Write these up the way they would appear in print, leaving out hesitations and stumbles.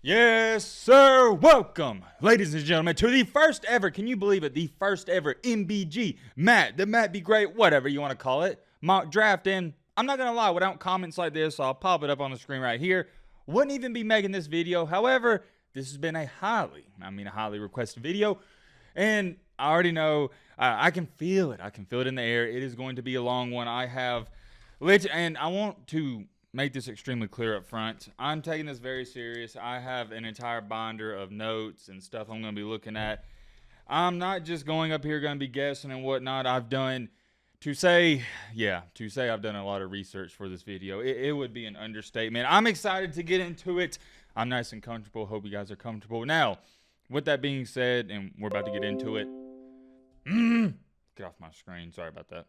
Yes, sir. Welcome, ladies and gentlemen, to the first ever, can you believe it, the first ever MBG, the Matt Be Great, whatever you want to call it, mock draft. And I'm not going to lie, without comments like this, I'll pop it up on the screen right here. Wouldn't even be making this video. However, this has been a highly requested video. And I already know, I can feel it. I can feel it in the air. It is going to be a long one. And I want to make this extremely clear up front. I'm taking this very serious. I have an entire binder of notes and stuff I'm going to be looking at. I'm not just going up here going to be guessing and whatnot. I've done a lot of research for this video. It would be an understatement. I'm excited to get into it. I'm nice and comfortable. Hope you guys are comfortable. Now, with that being said, and we're about to get into it. Get off my screen. Sorry about that.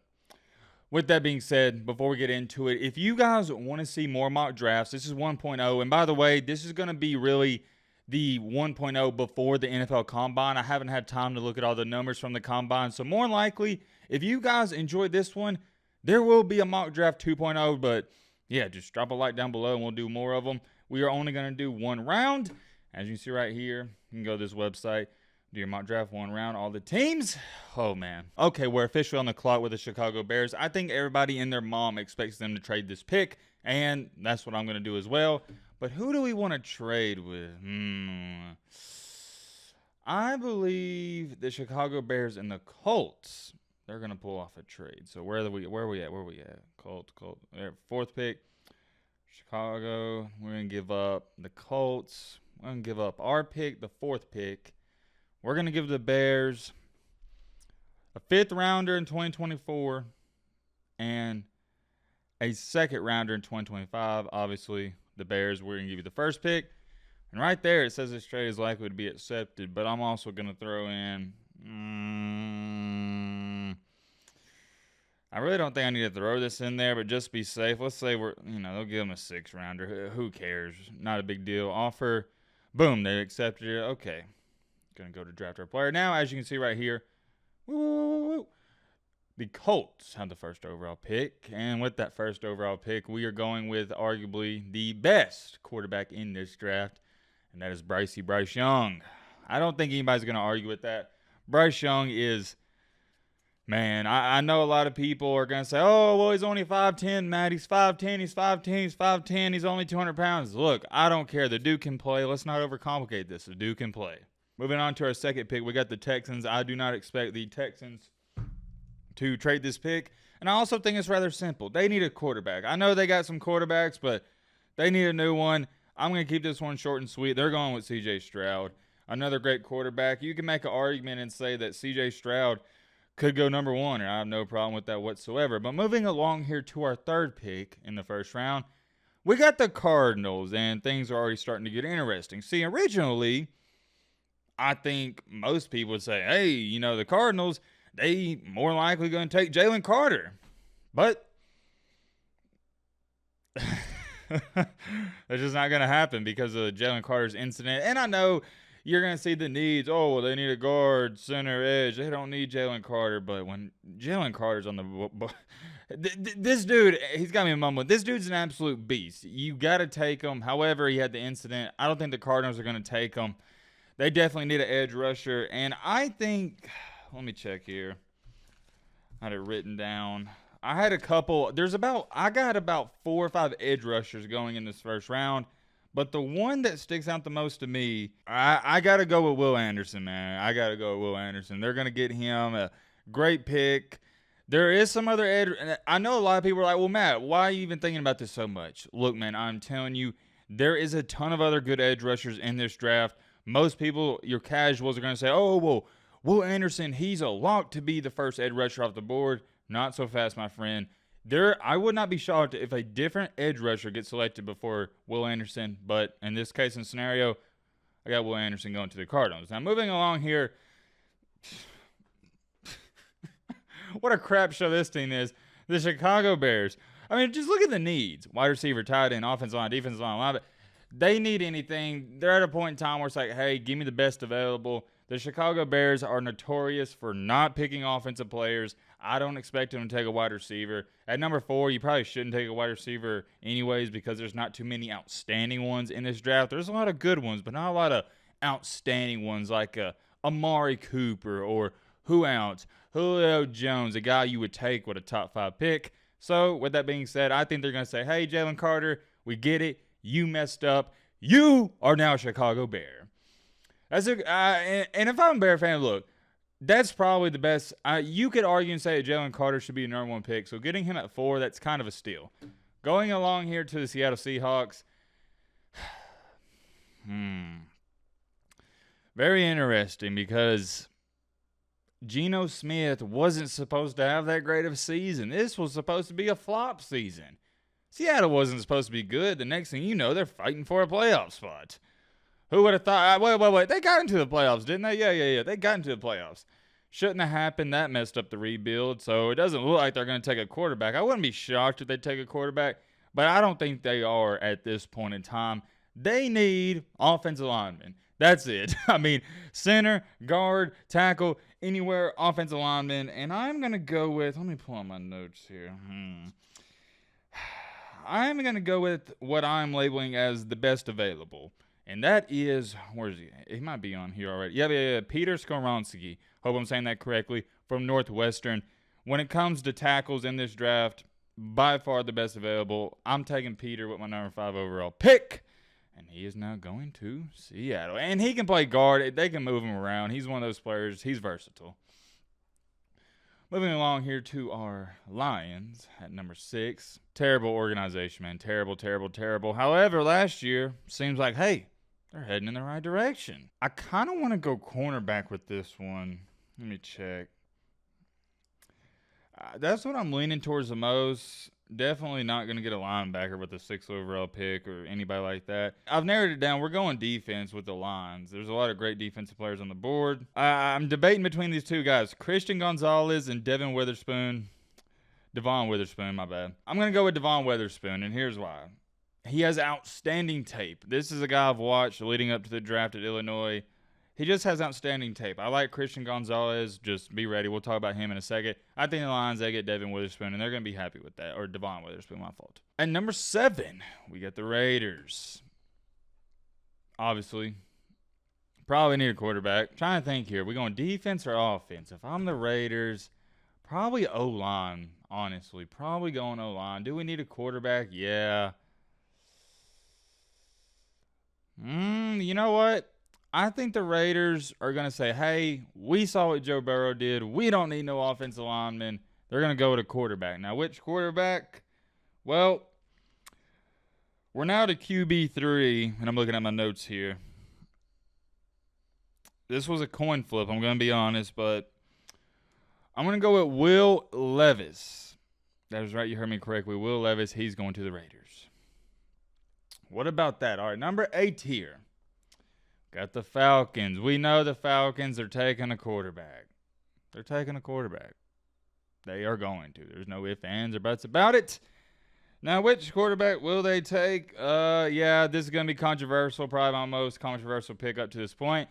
With that being said, before we get into it, if you guys want to see more mock drafts, this is 1.0. And by the way, this is going to be really the 1.0 before the NFL Combine. I haven't had time to look at all the numbers from the Combine. So more likely, if you guys enjoyed this one, there will be a mock draft 2.0. But yeah, just drop a like down below and we'll do more of them. We are only going to do one round. As you see right here, you can go to this website. Do your mock draft, one round, all the teams. Oh, man. Okay, we're officially on the clock with the Chicago Bears. I think everybody and their mom expects them to trade this pick, and that's what I'm going to do as well. But who do we want to trade with? I believe the Chicago Bears and the Colts, they're going to pull off a trade. So where are we at? Colts. Fourth pick. Chicago, we're going to give up the Colts. We're going to give up our pick, the fourth pick. We're going to give the Bears a fifth rounder in 2024 and a second rounder in 2025. Obviously, the Bears, we're going to give you the first pick. And right there, it says this trade is likely to be accepted. But I'm also going to throw in... I really don't think I need to throw this in there, but just be safe. Let's say they'll give them a sixth rounder. Who cares? Not a big deal. Offer. Boom, they accepted it. Okay. Going to go to draft our player. Now, as you can see right here, the Colts have the first overall pick. And with that first overall pick, we are going with arguably the best quarterback in this draft, and that is Bryce Young. I don't think anybody's going to argue with that. Bryce Young is, man, I know a lot of people are going to say, oh, well, he's only 5'10", Matt. He's 5'10", he's only 200 pounds. Look, I don't care. The dude can play. Let's not overcomplicate this. The dude can play. Moving on to our second pick, we got the Texans. I do not expect the Texans to trade this pick. And I also think it's rather simple. They need a quarterback. I know they got some quarterbacks, but they need a new one. I'm going to keep this one short and sweet. They're going with C.J. Stroud, another great quarterback. You can make an argument and say that C.J. Stroud could go number one, and I have no problem with that whatsoever. But moving along here to our third pick in the first round, we got the Cardinals, and things are already starting to get interesting. See, originally, I think most people would say, hey, the Cardinals, they more likely going to take Jalen Carter. But that's just not going to happen because of Jalen Carter's incident. And I know you're going to see the needs. Oh, well, they need a guard, center, edge. They don't need Jalen Carter. But when Jalen Carter's on the this dude, he's got me mumbling. This dude's an absolute beast. You got to take him. However, he had the incident. I don't think the Cardinals are going to take him. They definitely need an edge rusher. And I think, let me check here. I had it written down. I had a couple. I got about 4 or 5 edge rushers going in this first round. But the one that sticks out the most to me, I got to go with Will Anderson, man. I got to go with Will Anderson. They're going to get him a great pick. There is some other edge. I know a lot of people are like, well, Matt, why are you even thinking about this so much? Look, man, I'm telling you, there is a ton of other good edge rushers in this draft. Most people, your casuals, are going to say, oh, well, Will Anderson, he's a lock to be the first edge rusher off the board. Not so fast, my friend. I would not be shocked if a different edge rusher gets selected before Will Anderson. But in this case and scenario, I got Will Anderson going to the Cardinals. Now, moving along here. What a crap show this team is. The Chicago Bears. I mean, just look at the needs. Wide receiver, tight end, offensive line, defensive line. They need anything. They're at a point in time where it's like, hey, give me the best available. The Chicago Bears are notorious for not picking offensive players. I don't expect them to take a wide receiver. At number 4, you probably shouldn't take a wide receiver anyways because there's not too many outstanding ones in this draft. There's a lot of good ones, but not a lot of outstanding ones like Amari Cooper or who else? Julio Jones, a guy you would take with a top 5 pick. So, with that being said, I think they're going to say, hey, Jalen Carter, we get it. You messed up. You are now a Chicago Bear. And if I'm a Bear fan, look, that's probably the best. You could argue and say that Jalen Carter should be a number 1 pick. So, getting him at 4, that's kind of a steal. Going along here to the Seattle Seahawks. Very interesting because Geno Smith wasn't supposed to have that great of a season. This was supposed to be a flop season. Seattle wasn't supposed to be good. The next thing you know, they're fighting for a playoff spot. Who would have thought? Wait. They got into the playoffs, didn't they? Yeah. They got into the playoffs. Shouldn't have happened. That messed up the rebuild. So it doesn't look like they're going to take a quarterback. I wouldn't be shocked if they take a quarterback, but I don't think they are at this point in time. They need offensive linemen. That's it. I mean, center, guard, tackle, anywhere, offensive lineman. And I'm going to go with, let me pull out my notes here. I'm going to go with what I'm labeling as the best available. And that is, where is he? He might be on here already. Yeah. Peter Skoronski. Hope I'm saying that correctly. From Northwestern. When it comes to tackles in this draft, by far the best available. I'm taking Peter with my number 5 overall pick. And he is now going to Seattle. And he can play guard. They can move him around. He's one of those players. He's versatile. Moving along here to our Lions at number 6. Terrible organization, man. Terrible. However, last year, seems like, hey, they're heading in the right direction. I kind of want to go cornerback with this one. Let me check. That's what I'm leaning towards the most. Definitely not going to get a linebacker with a 6th overall pick or anybody like that. I've narrowed it down. We're going defense with the Lions. There's a lot of great defensive players on the board. I'm debating between these two guys, Christian Gonzalez and Devon Witherspoon, my bad. I'm going to go with Devon Witherspoon, and here's why. He has outstanding tape. This is a guy I've watched leading up to the draft at Illinois. He just has outstanding tape. I like Christian Gonzalez. Just be ready. We'll talk about him in a second. I think the Lions, they get Devon Witherspoon, and they're going to be happy with that. Or Devon Witherspoon, my fault. At number 7, we got the Raiders. Obviously, probably need a quarterback. Trying to think here. We going defense or offense? If I'm the Raiders, probably O-line, honestly. Probably going O-line. Do we need a quarterback? Yeah. You know what? I think the Raiders are going to say, hey, we saw what Joe Burrow did. We don't need no offensive lineman. They're going to go with a quarterback. Now, which quarterback? Well, we're now to QB3, and I'm looking at my notes here. This was a coin flip, I'm going to be honest, but I'm going to go with Will Levis. That was right, you heard me correctly. Will Levis, he's going to the Raiders. What about that? All right, number 8 here. Got the Falcons. We know the Falcons are taking a quarterback. They're taking a quarterback. They are going to. There's no ifs, ands, or buts about it. Now, which quarterback will they take? Yeah, this is going to be controversial. Probably my most controversial pick up to this point.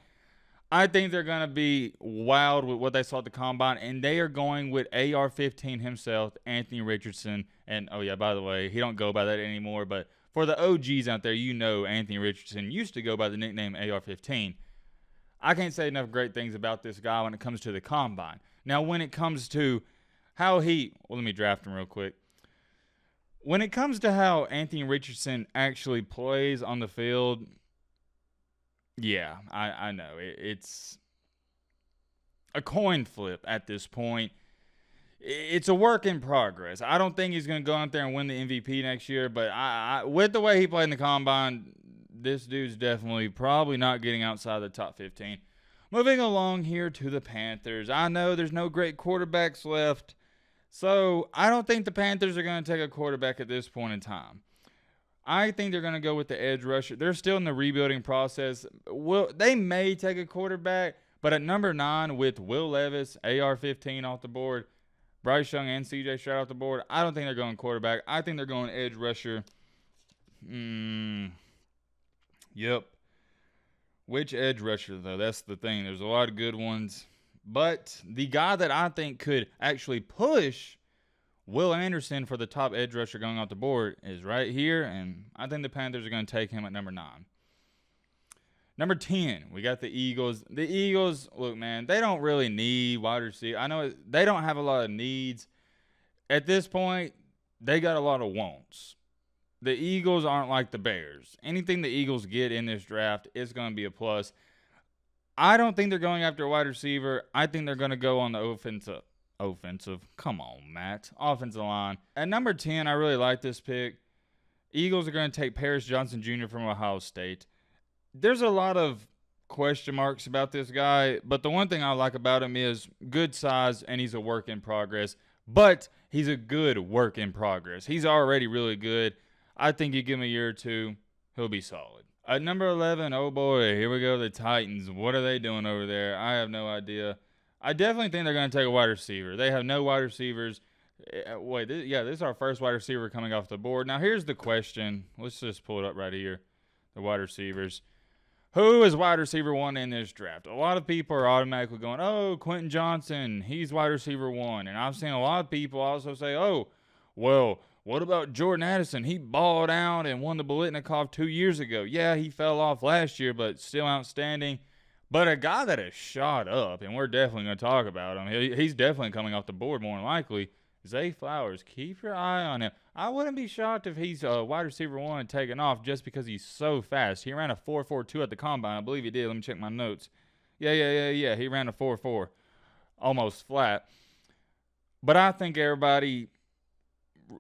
I think they're going to be wild with what they saw at the Combine, and they are going with AR-15 himself, Anthony Richardson. And, oh, yeah, by the way, he don't go by that anymore, but for the OGs out there, you know Anthony Richardson used to go by the nickname AR-15. I can't say enough great things about this guy when it comes to the Combine. Now, when it comes to how let me draft him real quick. When it comes to how Anthony Richardson actually plays on the field, yeah, I know. It's a coin flip at this point. It's a work in progress. I don't think he's going to go out there and win the MVP next year, but I with the way he played in the Combine, this dude's definitely probably not getting outside the top 15. Moving along here to the Panthers. I know there's no great quarterbacks left, so I don't think the Panthers are going to take a quarterback at this point in time. I think they're going to go with the edge rusher. They're still in the rebuilding process. They may take a quarterback, but at number 9 with Will Levis, AR-15 off the board, Bryce Young and CJ Stroud off the board, I don't think they're going quarterback. I think they're going edge rusher. Yep. Which edge rusher, though? That's the thing. There's a lot of good ones. But the guy that I think could actually push Will Anderson for the top edge rusher going off the board is right here, and I think the Panthers are going to take him at number 9. Number 10, we got the Eagles. The Eagles, look, man, they don't really need wide receiver. I know they don't have a lot of needs. At this point, they got a lot of wants. The Eagles aren't like the Bears. Anything the Eagles get in this draft is going to be a plus. I don't think they're going after a wide receiver. I think they're going to go on the offensive. Come on, Matt. Offensive line. At number 10, I really like this pick. Eagles are going to take Paris Johnson Jr. from Ohio State. There's a lot of question marks about this guy, but the one thing I like about him is good size, and he's a work in progress. But he's a good work in progress. He's already really good. I think you give him a year or two, he'll be solid. At number 11, oh boy, here we go, the Titans. What are they doing over there? I have no idea. I definitely think they're going to take a wide receiver. They have no wide receivers. This is our first wide receiver coming off the board. Now, here's the question. Let's just pull it up right here, the wide receivers. Who is wide receiver 1 in this draft? A lot of people are automatically going, oh, Quentin Johnson, he's wide receiver 1. And I've seen a lot of people also say, oh, well, what about Jordan Addison? He balled out and won the Biletnikoff 2 years ago. Yeah, he fell off last year, but still outstanding. But a guy that has shot up, and we're definitely going to talk about him, he's definitely coming off the board more than likely, Zay Flowers. Keep your eye on him. I wouldn't be shocked if he's a wide receiver 1 and taken off just because he's so fast. He ran a 4.42 at the combine. I believe he did. Let me check my notes. Yeah. He ran a 4.4, almost flat. But I think everybody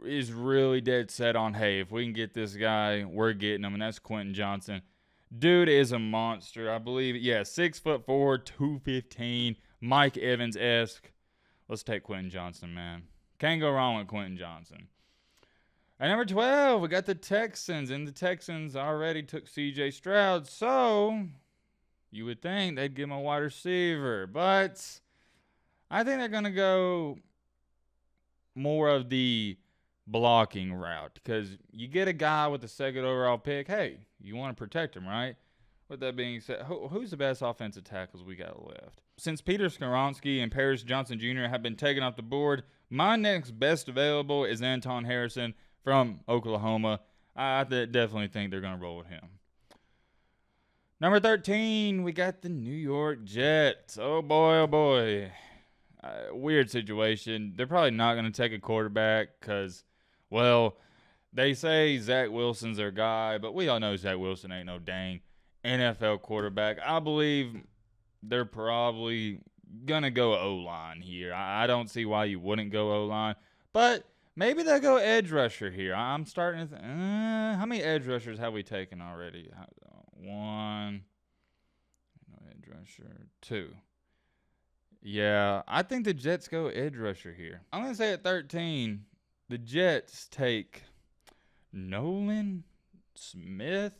is really dead set on, hey, if we can get this guy, we're getting him, and that's Quentin Johnson. Dude is a monster. I believe, 6'4", 215, Mike Evans-esque. Let's take Quentin Johnson, man. Can't go wrong with Quentin Johnson. At number 12, we got the Texans, and the Texans already took C.J. Stroud, so you would think they'd give him a wide receiver. But I think they're going to go more of the blocking route because you get a guy with the second overall pick. Hey, you want to protect him, right? With that being said, who's the best offensive tackles we got left? Since Peter Skoronski and Paris Johnson Jr. have been taken off the board, my next best available is Anton Harrison from Oklahoma. I definitely think they're going to roll with him. Number 13, we got the New York Jets. Oh, boy. Weird situation. They're probably not going to take a quarterback because, well, they say Zach Wilson's their guy, but we all know Zach Wilson ain't no dang NFL quarterback. I believe they're probably going to go O-line here. I don't see why you wouldn't go O-line, but maybe they'll go edge rusher here. I'm starting to how many edge rushers have we taken already? 1, edge rusher, 2. Yeah, I think the Jets go edge rusher here. I'm going to say at 13, the Jets take Nolan Smith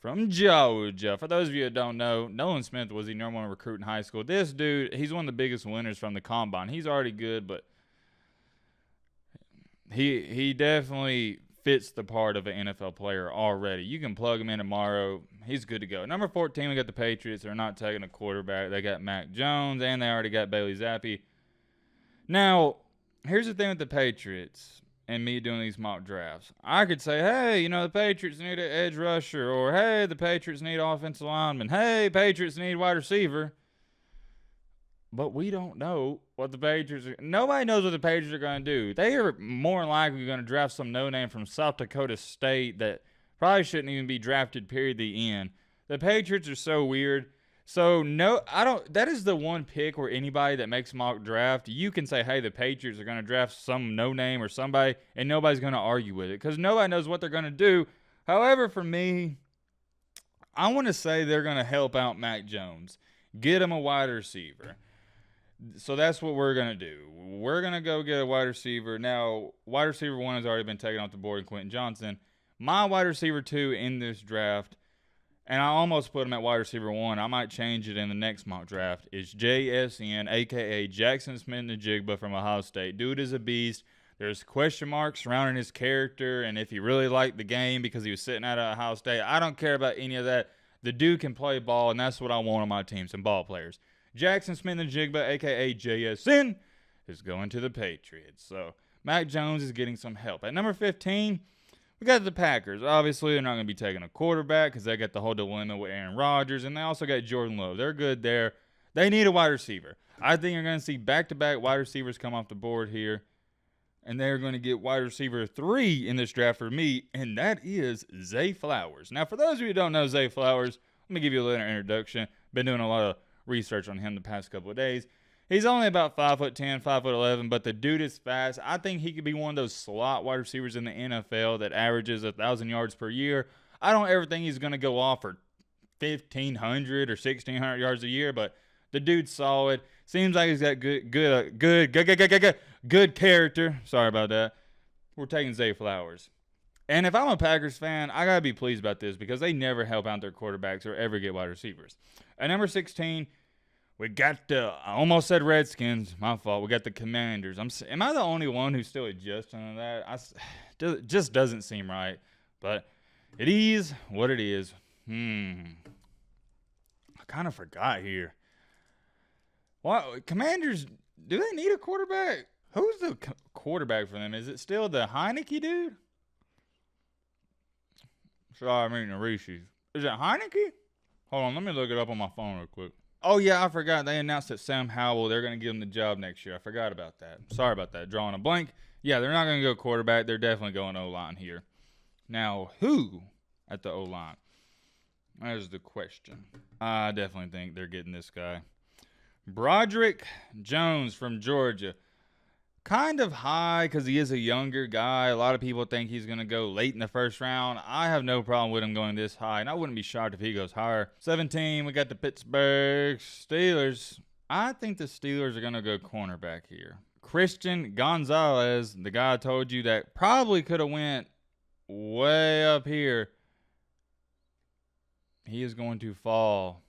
from Georgia. For those of you that don't know, Nolan Smith was the number 1 recruit in high school. This dude, he's one of the biggest winners from the combine. He's already good, but he definitely fits the part of an NFL player already. You can plug him in tomorrow. He's good to go. Number 14, we got the Patriots. They're not taking a quarterback. They got Mac Jones, and they already got Bailey Zappi. Now, here's the thing with the Patriots and me doing these mock drafts. I could say, hey, the Patriots need an edge rusher, or hey, the Patriots need offensive lineman. Hey, Patriots need wide receiver. But we don't know what the Patriots are. Nobody knows what the Patriots are going to do. They are more than likely going to draft some no-name from South Dakota State that probably shouldn't even be drafted, period, the end. The Patriots are so weird. So, no, I don't. That is the one pick where anybody that makes a mock draft, you can say, hey, the Patriots are going to draft some no-name or somebody, and nobody's going to argue with it because nobody knows what they're going to do. However, for me, I want to say they're going to help out Mac Jones, get him a wide receiver. So that's what we're going to do. We're going to go get a wide receiver. Now, wide receiver 1 has already been taken off the board in Quentin Johnson. My wide receiver 2 in this draft, and I almost put him at wide receiver 1. I might change it in the next mock draft, is JSN, a.k.a. Jackson Smith-Njigba from Ohio State. Dude is a beast. There's question marks surrounding his character and if he really liked the game because he was sitting out of Ohio State. I don't care about any of that. The dude can play ball, and that's what I want on my team, some ball players. Jackson Smith-Njigba, a.k.a. JSN, is going to the Patriots. So Mac Jones is getting some help. At number 15, we got the Packers. Obviously, they're not going to be taking a quarterback because they got the whole dilemma with Aaron Rodgers, and they also got Jordan Love. They're good there. They need a wide receiver. I think you're going to see back-to-back wide receivers come off the board here, and they're going to get wide receiver 3 in this draft for me, and that is Zay Flowers. Now, for those of you who don't know Zay Flowers, let me give you a little introduction. Been doing a lot of research on him the past couple of days. He's only about 5'10", 5'11", but the dude is fast. I think he could be one of those slot wide receivers in the NFL that averages 1,000 yards per year. I don't ever think he's going to go off for 1,500 or 1,600 yards a year, but the dude's solid. Seems like he's got good character. Sorry about that. We're taking Zay Flowers. And if I'm a Packers fan, I got to be pleased about this because they never help out their quarterbacks or ever get wide receivers. At number 16, we got the, I almost said Redskins. My fault. We got the Commanders. Am I the only one who's still adjusting to that? It just doesn't seem right. But it is what it is. I kind of forgot here. What Commanders, do they need a quarterback? Who's the quarterback for them? Is it still the Heineke dude? Sorry, I'm eating a Reese's. Is it Heineke? Hold on, let me look it up on my phone real quick. Oh, yeah, I forgot. They announced that Sam Howell, they're going to give him the job next year. I forgot about that. Sorry about that. Drawing a blank. Yeah, they're not going to go quarterback. They're definitely going O-line here. Now, who at the O-line? That is the question. I definitely think they're getting this guy. Broderick Jones from Georgia. Kind of high because he is a younger guy. A lot of people think he's going to go late in the first round. I have no problem with him going this high, and I wouldn't be shocked if he goes higher. 17, we got the Pittsburgh Steelers. I think the Steelers are going to go cornerback here. Christian Gonzalez, the guy I told you that probably could have went way up here. He is going to fall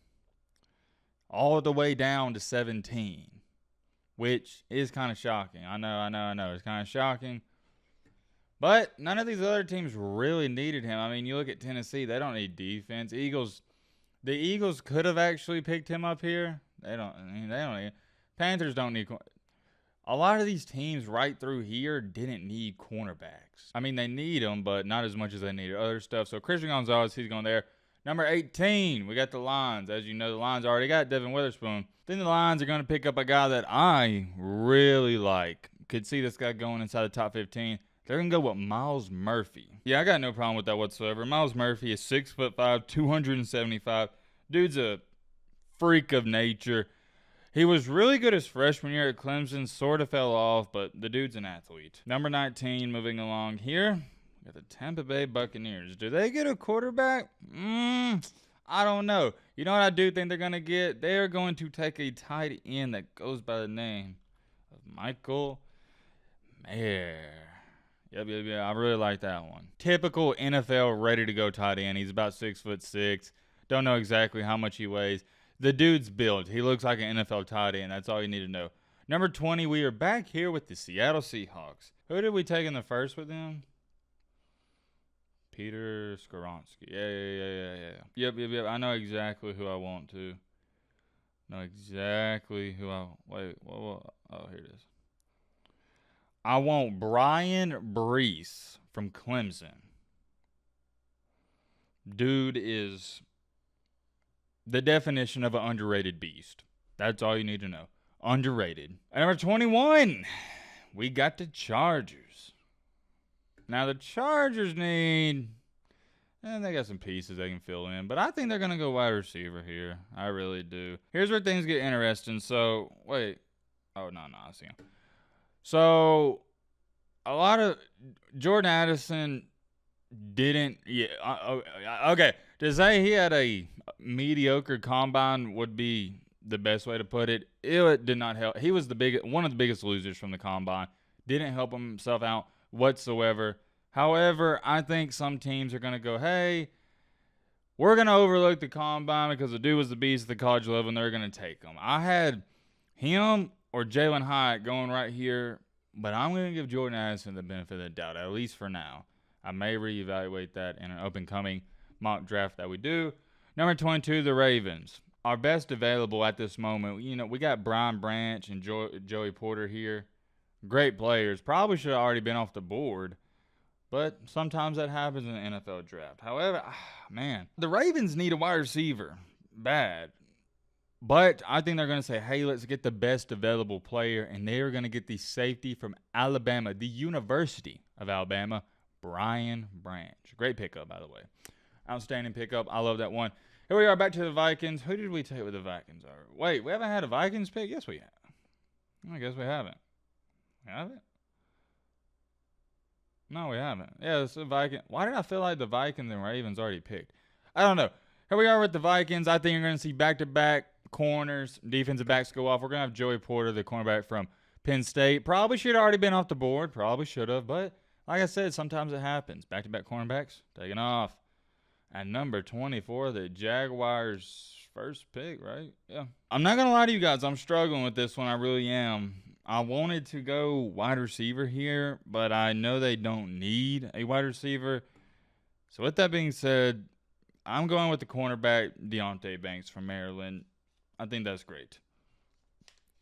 all the way down to 17. Which is kind of shocking. I know. It's kind of shocking. But none of these other teams really needed him. I mean, you look at Tennessee, they don't need defense. The Eagles could have actually picked him up here. They don't need. Panthers don't need. A lot of these teams right through here didn't need cornerbacks. I mean, they need them, but not as much as they needed other stuff. So Christian Gonzalez, he's going there. Number 18, we got the Lions. As you know, the Lions already got Devin Witherspoon. Then the Lions are going to pick up a guy that I really like. Could see this guy going inside the top 15. They're going to go with Myles Murphy. Yeah, I got no problem with that whatsoever. Myles Murphy is 6'5", 275. Dude's a freak of nature. He was really good his freshman year at Clemson. Sort of fell off, but the dude's an athlete. Number 19, moving along here. Got the Tampa Bay Buccaneers. Do they get a quarterback? I don't know. You know what I do think they're going to get? They're going to take a tight end that goes by the name of Michael Mayer. Yep. I really like that one. Typical NFL ready-to-go tight end. He's about 6'6". Don't know exactly how much he weighs. The dude's built. He looks like an NFL tight end. That's all you need to know. Number 20, we are back here with the Seattle Seahawks. Who did we take in the first with them? Peter Skoronski. Yeah. Yep. I know exactly who I want to. Wait. Oh, here it is. I want Brian Brees from Clemson. Dude is the definition of an underrated beast. That's all you need to know. Underrated. At number 21, we got the Chargers. Now, the Chargers need, and they got some pieces they can fill in, but I think they're going to go wide receiver here. I really do. Here's where things get interesting. So, wait. Oh, no, I see him. So, a lot of Jordan Addison didn't, okay. To say he had a mediocre combine would be the best way to put it. It did not help. He was one of the biggest losers from the combine. Didn't help himself out whatsoever. However, I think some teams are going to go, hey, we're going to overlook the combine because the dude was the beast at the college level and they're going to take him. I had him or Jalen Hyatt going right here, but I'm going to give Jordan Addison the benefit of the doubt, at least for now. I may reevaluate that in an up-and-coming mock draft that we do. Number 22, the Ravens. Our best available at this moment. We got Brian Branch and Joey Porter here. Great players. Probably should have already been off the board. But sometimes that happens in the NFL draft. However, man, the Ravens need a wide receiver. Bad. But I think they're going to say, hey, let's get the best available player. And they are going to get the safety from Alabama, the University of Alabama, Brian Branch. Great pickup, by the way. Outstanding pickup. I love that one. Here we are back to the Vikings. Who did we take with the Vikings? Wait, we haven't had a Vikings pick? Yes, we have. I guess we haven't. Have it? No, we haven't. Yeah, it's the Vikings. Why did I feel like the Vikings and Ravens already picked? I don't know. Here we are with the Vikings. I think you're going to see back-to-back corners, defensive backs go off. We're going to have Joey Porter, the cornerback from Penn State. Probably should have already been off the board. Probably should have. But like I said, sometimes it happens. Back-to-back cornerbacks taking off. At number 24, the Jaguars' first pick, right? Yeah. I'm not going to lie to you guys. I'm struggling with this one. I really am. I wanted to go wide receiver here, but I know they don't need a wide receiver. So with that being said, I'm going with the cornerback, Deontay Banks from Maryland. I think that's great.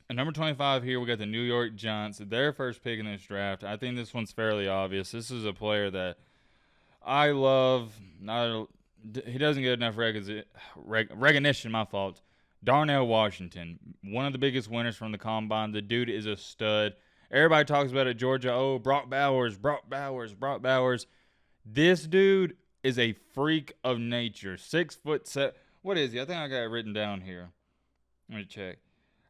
At number 25 here, we got the New York Giants. Their first pick in this draft. I think this one's fairly obvious. This is a player that I love. He doesn't get enough recognition, my fault. Darnell Washington, one of the biggest winners from the Combine. The dude is a stud. Everybody talks about it, Georgia. Oh, Brock Bowers. This dude is a freak of nature. 6'7". What is he? I think I got it written down here. Let me check.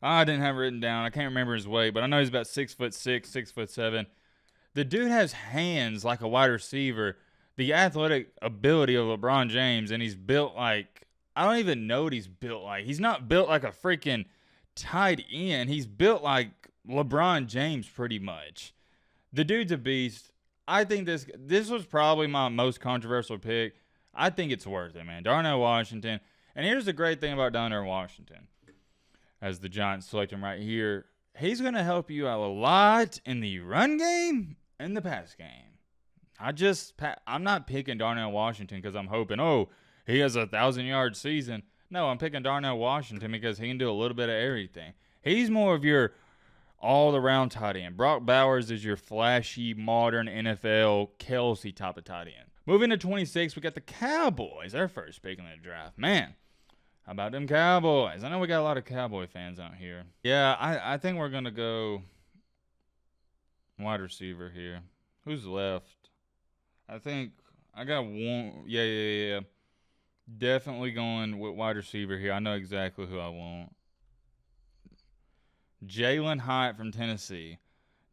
I didn't have it written down. I can't remember his weight, but I know he's about 6'6", 6'7". The dude has hands like a wide receiver. The athletic ability of LeBron James, and he's built like, I don't even know what he's built like. He's not built like a freaking tight end. He's built like LeBron James pretty much. The dude's a beast. I think this was probably my most controversial pick. I think it's worth it, man. Darnell Washington. And here's the great thing about Darnell Washington. As the Giants select him right here, he's going to help you out a lot in the run game and the pass game. I'm not picking Darnell Washington because I'm hoping, he has a 1,000-yard season. No, I'm picking Darnell Washington because he can do a little bit of everything. He's more of your all-around tight end. Brock Bowers is your flashy, modern NFL Kelsey type of tight end. Moving to 26, we got the Cowboys. Their first pick in the draft. Man, how about them Cowboys? I know we got a lot of Cowboy fans out here. Yeah, I think we're going to go wide receiver here. Who's left? I think I got one. Yeah. Definitely going with wide receiver here. I know exactly who I want. Jalen Hyatt from Tennessee.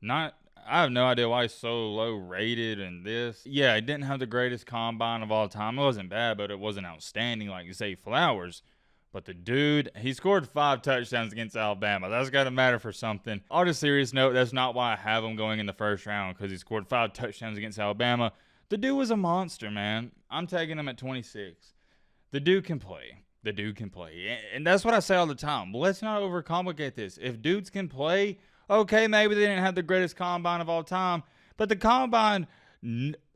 I have no idea why he's so low rated in this. Yeah, he didn't have the greatest combine of all time. It wasn't bad, but it wasn't outstanding like you say Flowers. But the dude, he scored 5 touchdowns against Alabama. That's got to matter for something. On a serious note, that's not why I have him going in the first round, because he scored 5 touchdowns against Alabama. The dude was a monster, man. I'm taking him at 26. The dude can play. And that's what I say all the time. Let's not overcomplicate this. If dudes can play, okay, maybe they didn't have the greatest combine of all time, but the combine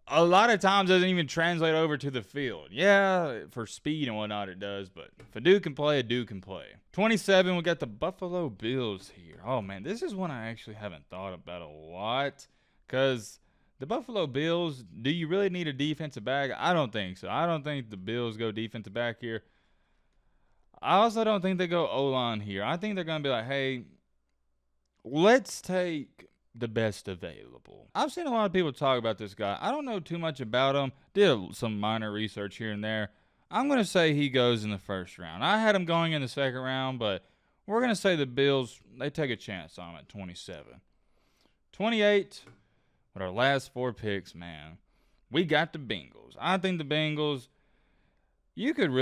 a lot of times doesn't even translate over to the field. Yeah, for speed and whatnot it does, but if a dude can play, a dude can play. 27, we got the Buffalo Bills here. Oh, man, this is one I actually haven't thought about a lot, because the Buffalo Bills, do you really need a defensive back? I don't think so. I don't think the Bills go defensive back here. I also don't think they go O-line here. I think they're going to be like, hey, let's take the best available. I've seen a lot of people talk about this guy. I don't know too much about him. Did some minor research here and there. I'm going to say he goes in the first round. I had him going in the second round, but we're going to say the Bills, they take a chance on him at 27. 28. With our last 4 picks, man, we got the Bengals. I think the Bengals, you could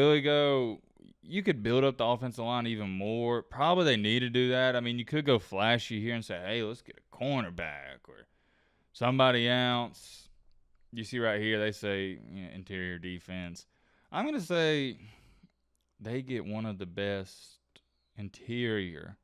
build up the offensive line even more. Probably they need to do that. I mean, you could go flashy here and say, hey, let's get a cornerback or somebody else. You see right here, they say interior defense. I'm going to say they get one of the best interior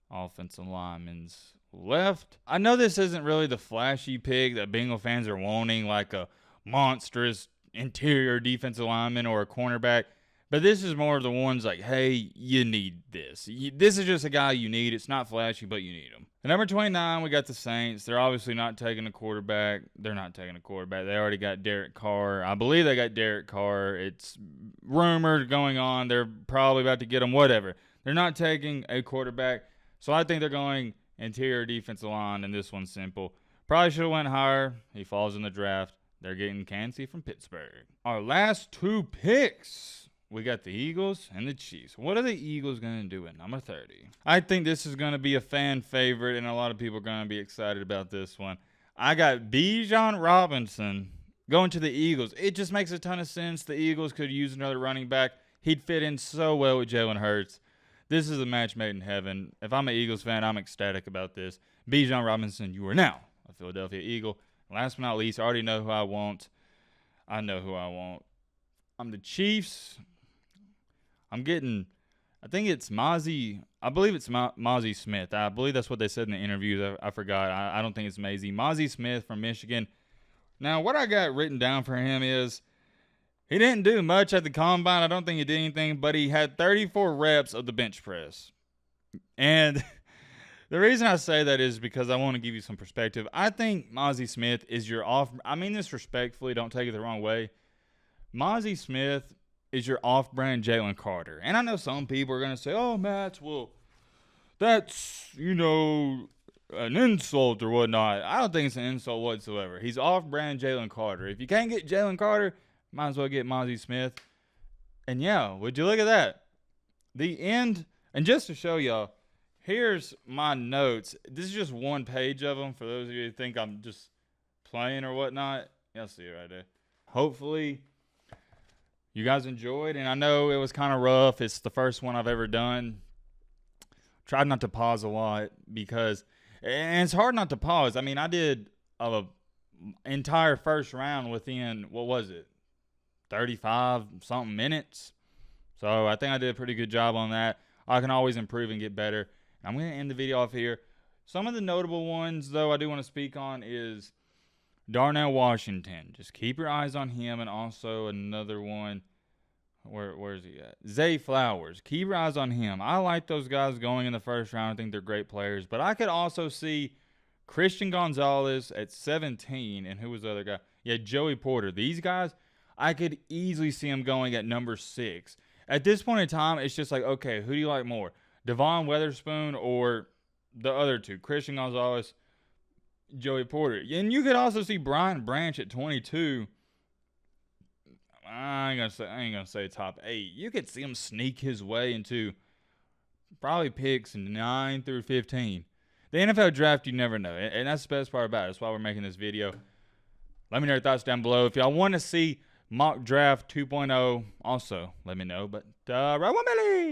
offensive linemen left. I know this isn't really the flashy pick that Bengal fans are wanting, like a monstrous interior defensive lineman or a cornerback, But this is more of the ones like, hey, you need this. This is just a guy you need. It's not flashy, but you need him. At number 29, we got the Saints. They're obviously not taking a quarterback. They're not taking a quarterback. They already got Derek Carr. I believe they got Derek Carr. It's rumored going on. They're probably about to get him, whatever. They're not taking a quarterback. So I think they're going interior defensive line, and this one's simple. Probably should have went higher. He falls in the draft. They're getting Kancey from Pittsburgh. Our last two picks. We got the Eagles and the Chiefs. What are the Eagles going to do at number 30? I think this is going to be a fan favorite, and a lot of people are going to be excited about this one. I got Bijan Robinson going to the Eagles. It just makes a ton of sense. The Eagles could use another running back. He'd fit in so well with Jalen Hurts. This is a match made in heaven. If I'm an Eagles fan, I'm ecstatic about this. Bijan Robinson, you are now a Philadelphia Eagle. Last but not least, I already know who I want. I know who I want. I'm the Chiefs. I think it's Mozzie. I believe it's Mozzie Smith. I believe that's what they said in the interviews. I forgot. I don't think it's Maisie. Mozzie Smith from Michigan. Now, what I got written down for him is he didn't do much at the combine. I don't think he did anything, but he had 34 reps of the bench press. And the reason I say that is because I want to give you some perspective. I think Mozzie Smith is your off. I mean this respectfully. Don't take it the wrong way. Mozzie Smith is your off-brand Jalen Carter. And I know some people are going to say, oh, Matt, well, that's, an insult or whatnot. I don't think it's an insult whatsoever. He's off-brand Jalen Carter. If you can't get Jalen Carter, might as well get Mozzie Smith. And, yeah, would you look at that? The end. And just to show y'all, here's my notes. This is just one page of them for those of you who think I'm just playing or whatnot. Y'all see it right there. Hopefully you guys enjoyed, and I know it was kind of rough. It's the first one I've ever done. Tried not to pause a lot because and it's hard not to pause. I mean, I did an entire first round within, 35-something minutes. So I think I did a pretty good job on that. I can always improve and get better. I'm going to end the video off here. Some of the notable ones, though, I do want to speak on is Darnell Washington. Just keep your eyes on him. And also another one. Where's he at? Zay Flowers. Keep your eyes on him. I like those guys going in the first round. I think they're great players. But I could also see Christian Gonzalez at 17. And who was the other guy? Yeah, Joey Porter. These guys, I could easily see them going at number 6. At this point in time, it's just like, okay, who do you like more? Devon Witherspoon or the other two? Christian Gonzalez, Joey Porter. And you could also see Brian Branch at 22. I ain't gonna say top 8. You could see him sneak his way into probably picks 9 through 15. The NFL draft, you never know, and that's the best part about it. That's why we're making this video. Let me know your thoughts down below. If y'all want to see mock draft 2.0, also let me know. But right, 1 million.